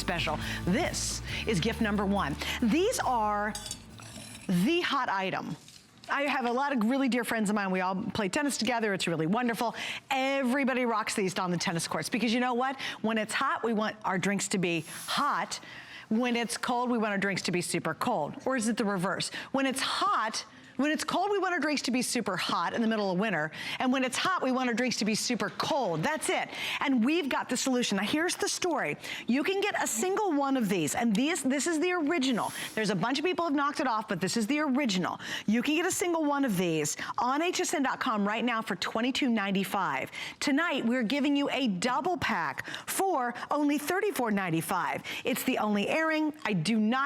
special. This is gift number 1. These are the hot item. I have a lot of really dear friends of mine. We all play tennis together. It's really wonderful. Everybody rocks these on the tennis courts because you know what? When it's hot, we want our drinks to be hot. When it's cold, we want our drinks to be super cold. Or is it the reverse? When it's hot, when it's cold, we want our drinks to be super hot in the middle of winter. And when it's hot, we want our drinks to be super cold. That's it. And we've got the solution. Now, here's the story. You can get a single one of these. And this is the original. There's a bunch of people who have knocked it off, but this is the original. You can get a single one of these on hsn.com right now for $22.95. Tonight, we're giving you a double pack for only $34.95. It's the only airing. I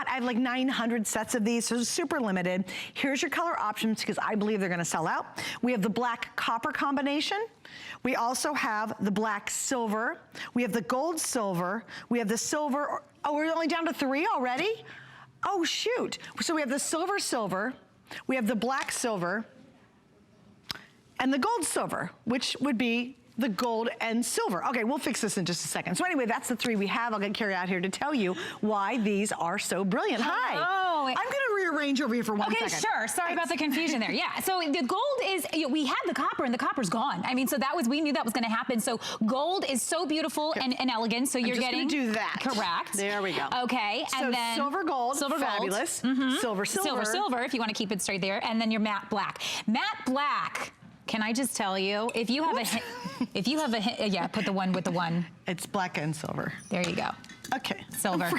have like 900 sets of these, so it's super limited. Here's your color options because I believe they're gonna sell out. We have the black copper combination. We also have the black silver. We have the gold silver. We have the silver. Oh, we're only down to 3 already? Oh, shoot. So we have the silver silver. We have the black silver and the gold silver, which would be the gold and silver. Okay, we'll fix this in just a second. So anyway, that's the 3 we have. I'll get Carrie out here to tell you why these are so brilliant. Hi. Oh, I'm gonna rearrange over here for one second. Okay, sure. Sorry about the confusion there. Yeah, so the gold is, we had the copper and the copper's gone. I mean, so we knew that was gonna happen. So gold is so beautiful and elegant. So you're getting. Gonna do that. Correct. There we go. Okay, and then. Silver gold, fabulous. Silver silver. Silver silver, if you wanna keep it straight there. And then your matte black. Matte black. Can I just tell you, if you have yeah, put the one with the one. It's black and silver. There you go. Okay. Silver.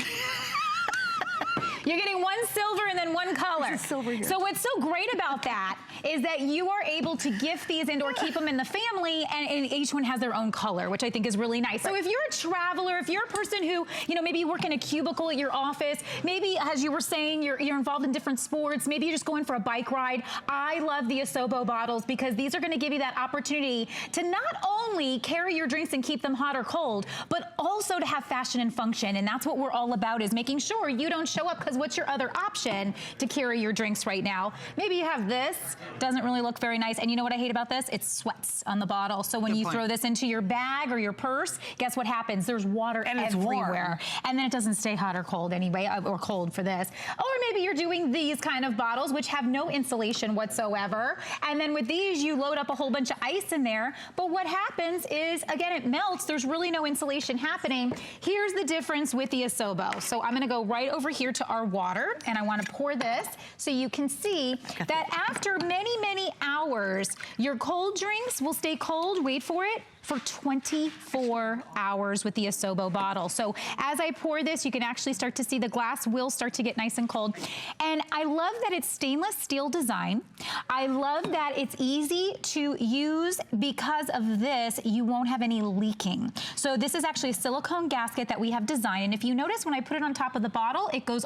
You're getting one silver and then one color. There's a silver here. So what's so great about that is that you are able to gift these and or keep them in the family, and each one has their own color, which I think is really nice. So if you're a traveler, if you're a person who, maybe you work in a cubicle at your office, maybe as you were saying, you're involved in different sports, maybe you're just going for a bike ride. I love the Asobu bottles because these are gonna give you that opportunity to not only carry your drinks and keep them hot or cold, but also to have fashion and function. And that's what we're all about, is making sure you don't show up, because what's your other option to carry your drinks right now? Maybe you have this, doesn't really look very nice. And you know what I hate about this? It sweats on the bottle. So when you throw this into your bag or your purse, guess what happens? There's water everywhere. And then it doesn't stay hot or cold anyway, or cold for this. Or maybe you're doing these kind of bottles, which have no insulation whatsoever. And then with these, you load up a whole bunch of ice in there. But what happens is, again, it melts. There's really no insulation happening. Here's the difference with the Asobu. So I'm gonna go right over here to our water, and I wanna pour this so you can see that after many hours, your cold drinks will stay cold, wait for it, for 24 hours with the Asobu bottle. So as I pour this, you can actually start to see the glass will start to get nice and cold. And I love that it's stainless steel design. I love that it's easy to use. Because of this, you won't have any leaking. So this is actually a silicone gasket that we have designed. And if you notice, when I put it on top of the bottle, it goes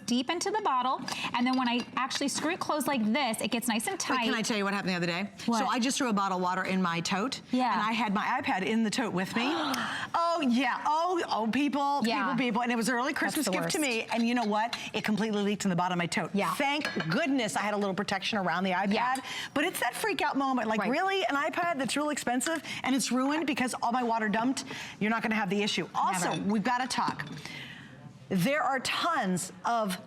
deep into the bottle. And then when I actually screw it closed like this, it gets nice and tight. Wait, can I tell you what happened the other day? What? So I just threw a bottle of water in my tote. Yeah. And I had my iPad in the tote with me. Oh yeah, people. And it was an early Christmas gift to me. And you know what? It completely leaked in the bottom of my tote. Yeah. Thank goodness I had a little protection around the iPad. Yeah. But it's that freak out moment. Like, really? An iPad that's real expensive and it's ruined because all my water dumped? You're not gonna have the issue. Also, we've gotta talk. There are tons of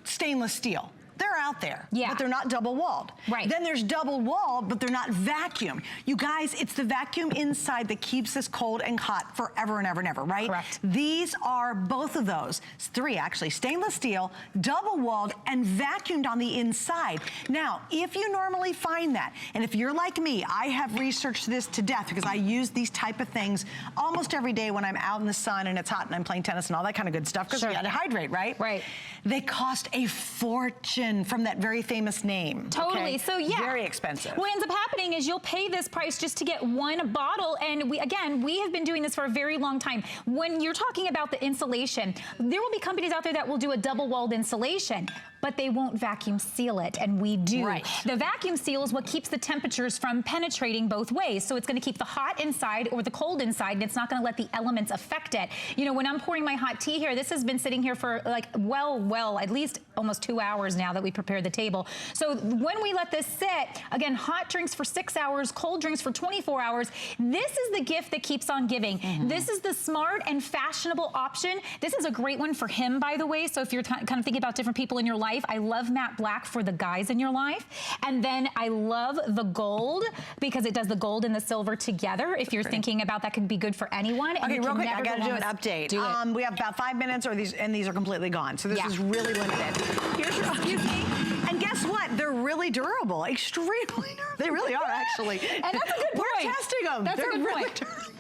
stainless steel. They're out there, but they're not double walled. Right. Then there's double walled, but they're not vacuum. You guys, it's the vacuum inside that keeps this cold and hot forever and ever and ever, right? Correct. These are both of those. It's 3 actually, stainless steel, double walled, and vacuumed on the inside. Now, if you normally find that, and if you're like me, I have researched this to death because I use these type of things almost every day when I'm out in the sun and it's hot and I'm playing tennis and all that kind of good stuff, because we gotta hydrate, right? Right. They cost a fortune from that very famous name. Totally, okay? So yeah. Very expensive. What ends up happening is you'll pay this price just to get one bottle, and we have been doing this for a very long time. When you're talking about the insulation, there will be companies out there that will do a double-walled insulation, but they won't vacuum seal it, and we do. Right. The vacuum seal is what keeps the temperatures from penetrating both ways, so it's gonna keep the hot inside or the cold inside, and it's not gonna let the elements affect it. You know, when I'm pouring my hot tea here, this has been sitting here for like, well, at least almost 2 hours now. now that we prepared the table. So when we let this sit, again, hot drinks for 6 hours, cold drinks for 24 hours. This is the gift that keeps on giving. This is the smart and fashionable option. This is a great one for him, by the way. So if you're kind of thinking about different people in your life, I love matte black for the guys in your life. And then I love the gold because it does the gold and the silver together. If you're thinking about that, could be good for anyone. And okay, real quick, I gotta do an update. Do it. We have about 5 minutes, and these are completely gone. So this is really limited. Here's your, excuse me. And guess what? They're really durable, extremely durable. They really are, actually. And that's a good point. We're testing them. That's They're a good really point. durable.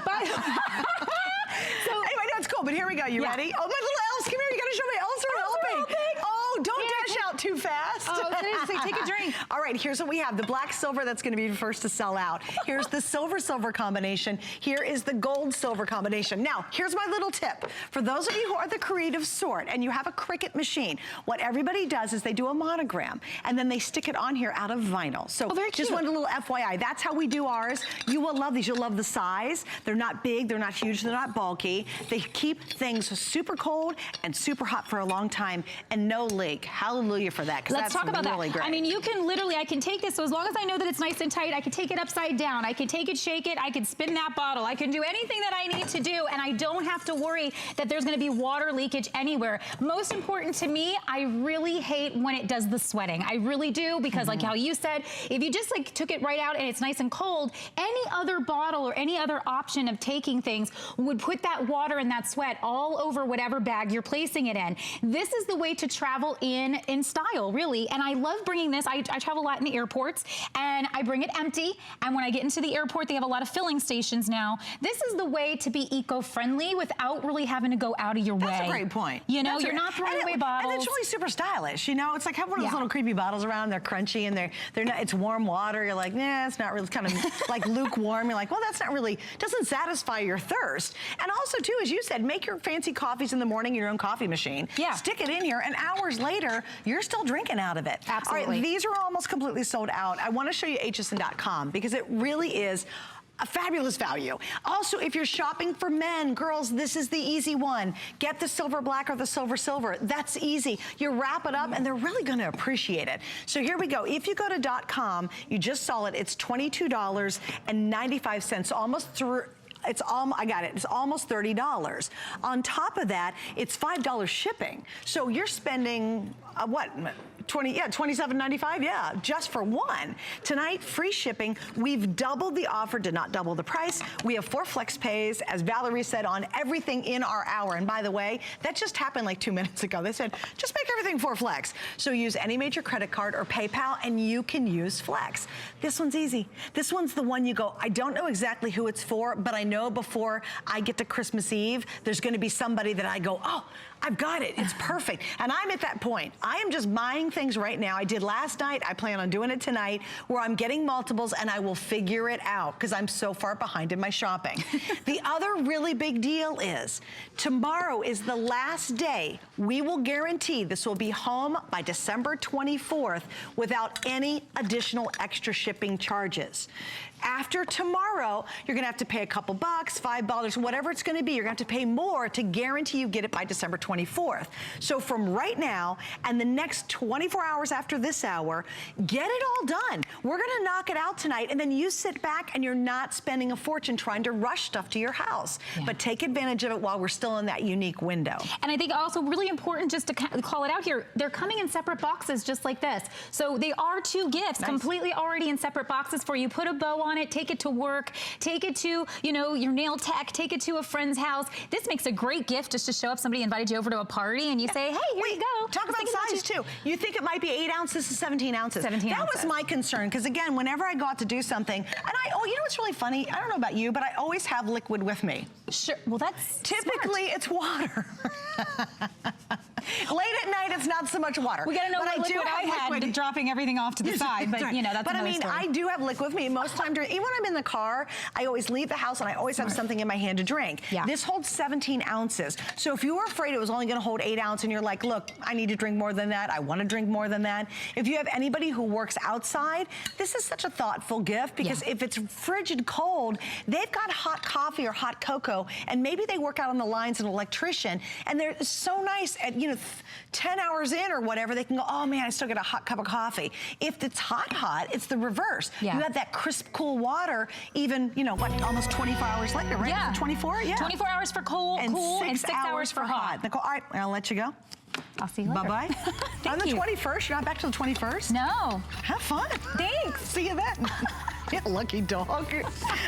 But, So anyway, no, it's cool, but here we go. You ready? Oh, my little elves, come here. You gotta show me elves are helping. Oh, don't dash out too fast. Oh, seriously, take a drink. All right, here's what we have. The black silver, that's gonna be first to sell out. Here's the silver combination. Here is the gold silver combination. Now, here's my little tip. For those of you who are the creative sort and you have a Cricut machine, what everybody does is they do a monogram and then they stick it on here out of vinyl. So just one little FYI, that's how we do ours. You will love these, you'll love the size. They're not big, they're not huge, they're not bulky. They keep things super cold and super hot for a long time and no leak. Hallelujah for that, because that's talk about really that. great. I mean, you can literally, I can take this, so as long as I know that it's nice and tight, I can take it upside down, I can take it, shake it, I can spin that bottle, I can do anything that I need to do, and I don't have to worry that there's gonna be water leakage anywhere. Most important to me, I really hate when it does the sweating. I really do, because like how you said, if you just like took it right out and it's nice and cold, any other bottle or any other option of taking things would put that water and that sweat all over whatever bag you're placing it in. This is the way to travel in style, really. And I love bringing this. I travel a lot in the airports and I bring it empty. And when I get into the airport, they have a lot of filling stations now. This is the way to be eco-friendly without really having to go out of your way. That's a great point. You know, you're not throwing away bottles. And it's really super stylish. You know, it's like have one of those little creepy bottles around. They're crunchy and they're not. It's warm water. You're like, nah, it's not really. It's kind of like lukewarm. You're like, well, that's not really. Doesn't satisfy your thirst. And also too, as you said, make your fancy coffees in the morning in your own coffee machine. Yeah. Stick it in here, and hours later, you're still drinking out of it. Absolutely. All right, these are almost completely sold out. I want to show you hsn.com because it really is a fabulous value. Also, if you're shopping for men, girls, this is the easy one. Get the silver black or the silver. That's easy. You wrap it up and they're really gonna appreciate it. So here we go. If you go to .com, you just saw it, it's $22.95, almost through. I got it. It's almost $30. On top of that, it's $5 shipping. So you're spending what? $27.95, just for one. Tonight, free shipping. We've doubled the offer, did not double the price. We have 4 flex pays, as Valerie said, on everything in our hour. And by the way, that just happened like 2 minutes ago. They said, just make everything 4 flex. So use any major credit card or PayPal and you can use flex. This one's easy. This one's the one you go, I don't know exactly who it's for, but I know before I get to Christmas Eve, there's gonna be somebody that I go, oh, I've got it, it's perfect. And I'm at that point. I am just buying things right now. I did last night, I plan on doing it tonight, where I'm getting multiples and I will figure it out because I'm so far behind in my shopping. The other really big deal is, tomorrow is the last day we will guarantee this will be home by December 24th without any additional extra shipping charges. After tomorrow, you're gonna have to pay a couple bucks, $5, whatever it's gonna be. You're gonna have to pay more to guarantee you get it by December 24th. So from right now and the next 24 hours after this hour, get it all done. We're gonna knock it out tonight, and then you sit back and you're not spending a fortune trying to rush stuff to your house. But take advantage of it while we're still in that unique window. And I think also really important just to call it out here, they're coming in separate boxes just like this. So they are 2 gifts, completely already in separate boxes for you. Put a bow on it, take it to work, take it to, you know, your nail tech, take it to a friend's house. This makes a great gift just to show up. Somebody invited you over to a party and you say, hey, here you go. Talk about size too. You think it might be 8 ounces, this is 17 ounces. 17 that ounces. was my concern, because again, whenever I go out to do something, and you know what's really funny? I don't know about you, but I always have liquid with me. Sure, well that's typically smart. It's water. Late at night, it's not so much water. We gotta know what liquid I had, dropping everything off to the side, but you know, that's But I mean, story. I do have liquid with me most time during, even when I'm in the car, I always leave the house and I always have something in my hand to drink. This holds 17 ounces. So if you were afraid it was only gonna hold 8 ounces and you're like, look, I need to drink more than that, I wanna drink more than that. If you have anybody who works outside, this is such a thoughtful gift, because if it's frigid cold, they've got hot coffee or hot cocoa, and maybe they work out on the lines, an electrician, and they're so nice at, you know, 10 hours in or whatever, they can go, oh man, I still get a hot cup of coffee. If it's hot, it's the reverse. Yeah. You have that crisp, cool water, even, you know, what, almost 24 hours later, right? Yeah. 24? Yeah. 24 hours for cool and 6 hours for hot. Nicole, all right, I'll let you go. I'll see you later. Bye-bye. On the 21st, you're not back till the 21st? No. Have fun. Thanks. See you then. You lucky dog.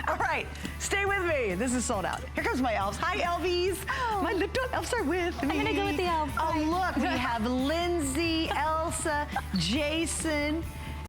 All right, stay with me. This is sold out. Here comes my elves. Hi, Elvies. Oh. My little elves are with me. I'm gonna go with the elves. Oh, look, we have Lindsay, Elsa, Jason,